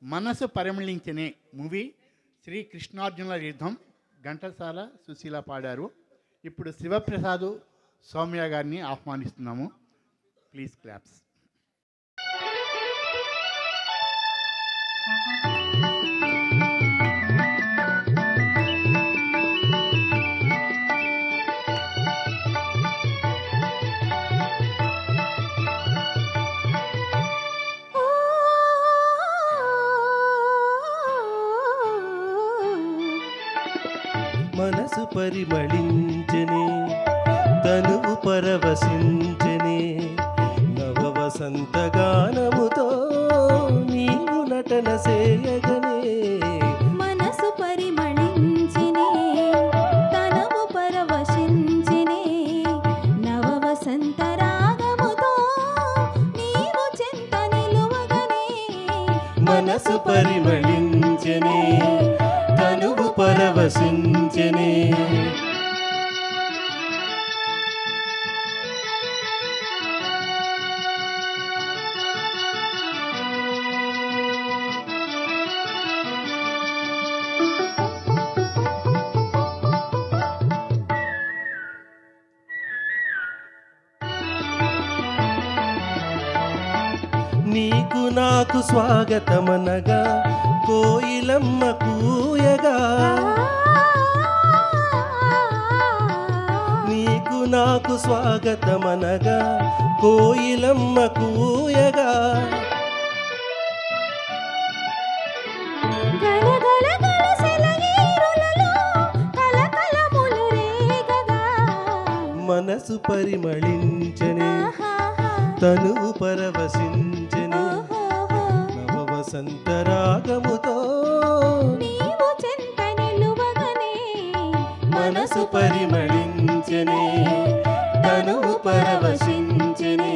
మనసు పరిమళించనే మూవీ శ్రీ కృష్ణార్జునుల యుద్ధం ఘంటసాల సుశీల పాడారు. ఇప్పుడు శివప్రసాద్ సౌమ్య గారిని ఆహ్వానిస్తున్నాము. Please claps. మనసు పరిమళించనే తనువు పరవశించనే నవ వసంత గానముతో నీవు నటన చేయగనే. మనసు పరిమళించనే తనువు పరవశించనే నవ వసంత రాగముతో నీవు చెంత నిలువగనే. మనసు పరిమళించనే తనువు పరవశించనే. నీకు నాకు స్వాగతమనగా కోయిలమ్మ కూయగా. నీకు నాకు స్వాగతమనగా కోయిలమ్మ కూయగా. మనసు పరిమళించనే తనువు పరవశించనే నవ వసంత రాగముతో నీవు చెంత నిలువగనే. మనసు పరిమళించనే తనువు పరవశించనే.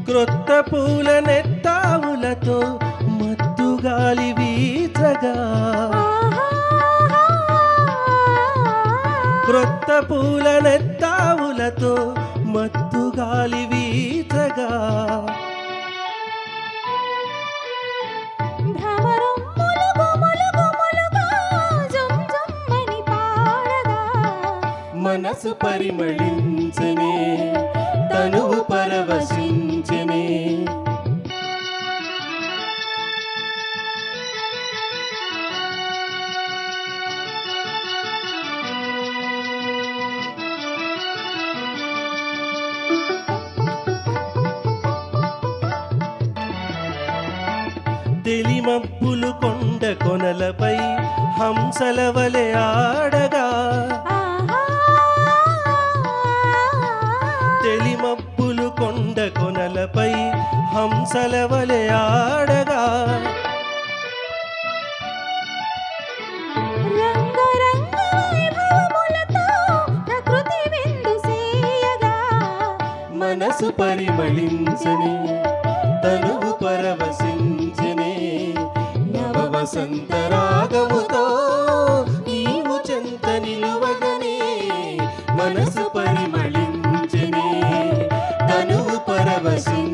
క్రొత్త పూల నెత్తావులతో మత్తు గాలి వీచగా. క్రొత్త పూల నెత్తావులతో మత్తు గాలి వీచగా. మనసు పరిమళించనే తనువు పరవశించనే. తెలిమబ్బులు కొండ కొనలపై హంసల వలె ఆడగా. తెలిమబ్బులు కొండ కొనలపై హంసల వలె ఆడగా. మనసు పరిమళించనే తనువు పరవశించనే నవ వసంత రాగముతో నీవు చెంత నిలువగనే. మనసు పరిమళించనే తనువు పరవశించనే.